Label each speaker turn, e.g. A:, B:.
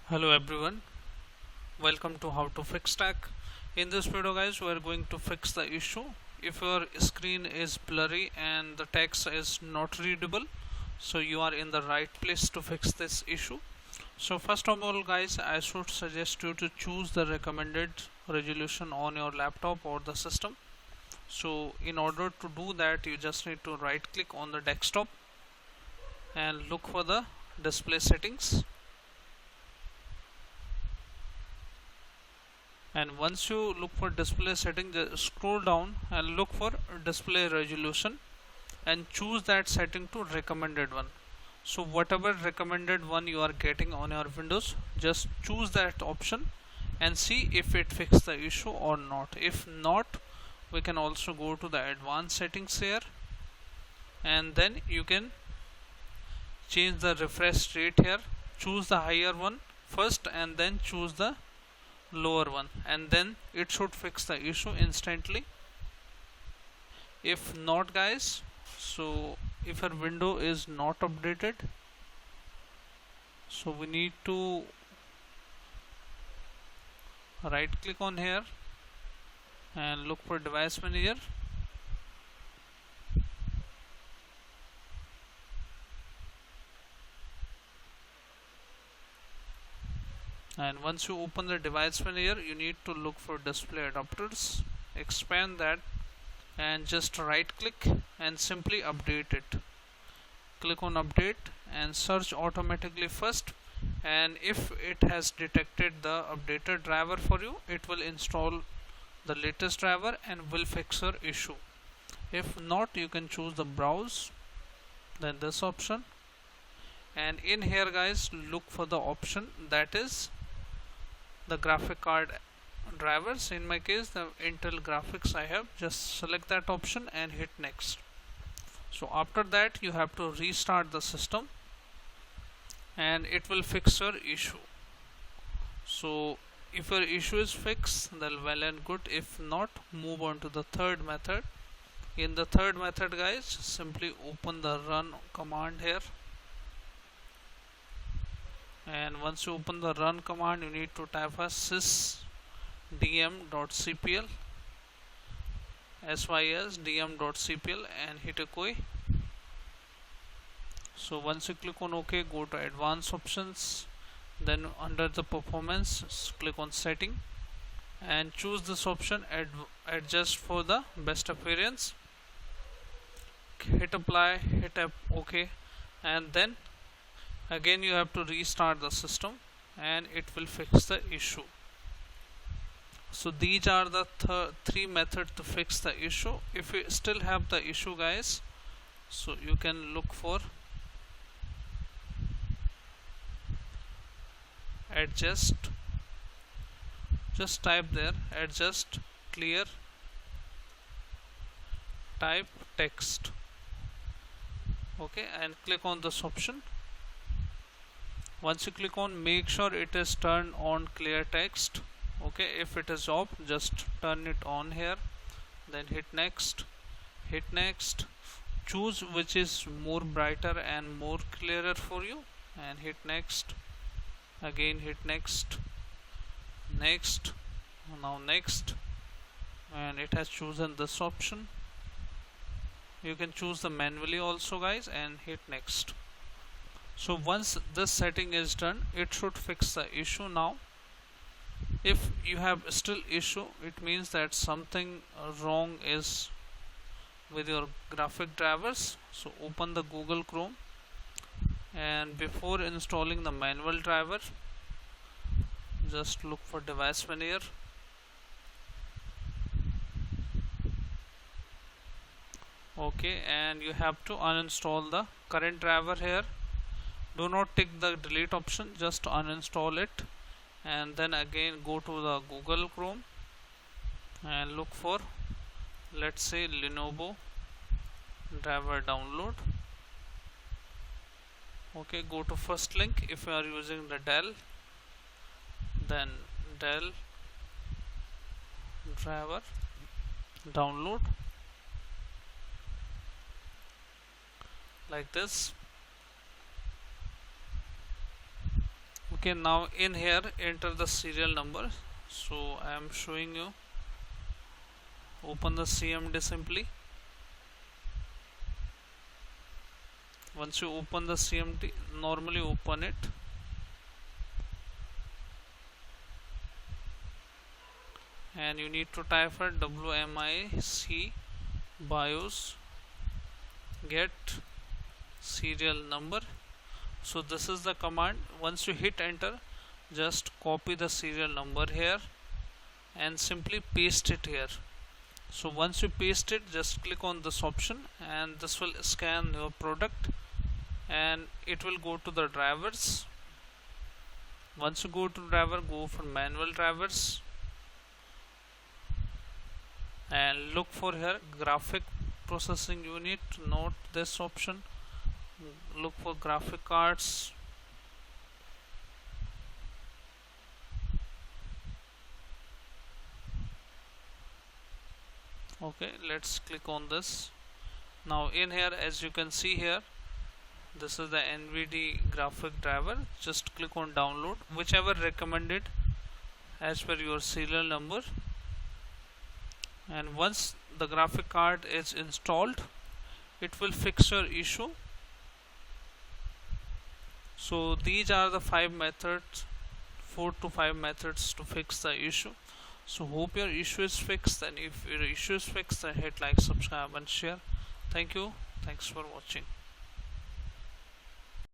A: Hello everyone, welcome to How to Fix Tech. In this video guys, we are going to fix the issue if your screen is blurry and the text is not readable. So you are in the right place to fix this issue. So first of all guys, I should suggest you to choose the recommended resolution on your laptop or the system. So in order to do that, you just need to right click on the desktop and look for the display settings. And once you look for display setting, just scroll down and look for display resolution and choose that setting to recommended one. So whatever recommended one you are getting on your Windows, just choose that option and see if it fixes the issue or not. If not, we can also go to the advanced settings here, and then you can change the refresh rate here. Choose the higher one first and then choose the lower one, and then it should fix the issue instantly. If not guys, so if your window is not updated, so we need to right click on here and look for device manager, and once you open the device manager, you need to look for display adapters, expand that and just right click and simply update it. Click on update and search automatically first, and if it has detected the updated driver for you, it will install the latest driver and will fix your issue. If not, you can choose the browse, then this option, and in here guys, look for the option that is the graphic card drivers. In my case, the Intel graphics I have. Just select that option and hit next. So after that, you have to restart the system and it will fix your issue. So if your issue is fixed, then well and good. If not, move on to the third method. In the third method guys, simply open the run command here, and once you open the run command, you need to type as sysdm.cpl sysdm.cpl and hit OK. So once you click on OK, go to advanced options, then under the performance, click on setting and choose this option, adjust for the best appearance. Hit apply, hit OK, and then again you have to restart the system and it will fix the issue. So these are the three methods to fix the issue. If you still have the issue guys, so you can look for adjust, just type there adjust clear, type text, okay, and click on this option. Once you click on, make sure it is turned on clear text, okay. If it is off, just turn it on here, then hit next, choose which is more brighter and more clearer for you and hit next, again hit next, now next, and it has chosen this option. You can choose the manually also guys and hit next. So once this setting is done, it should fix the issue. Now if you have still issue, it means that something wrong is with your graphic drivers. So open the Google Chrome, and before installing the manual driver, just look for device manager, okay, and you have to uninstall the current driver here. Do not tick the delete option, just uninstall it, and then again go to the Google Chrome and look for, let's say, Lenovo driver download, okay. Go to first link. If you are using the Dell, then Dell driver download, like this. Okay, now in here enter the serial number. So I am showing you. Open the CMD simply. Once you open the CMD, normally open it, and you need to type for wmic BIOS get serial number. So this is the command. Once you hit enter, just copy the serial number here and simply paste it here. So once you paste it, just click on this option and this will scan your product and it will go to the drivers. Once you go to driver, go for manual drivers and look for here graphic processing unit. Note this option, look for graphic cards. Okay, let's click on this. Now in here, as you can see here, this is the NVIDIA graphic driver. Just click on download whichever recommended as per your serial number, and once the graphic card is installed, it will fix your issue. So these are the 4 to 5 methods to fix the issue. So hope your issue is fixed, and if your issue is fixed, then hit like, subscribe and share. Thank you. Thanks for watching.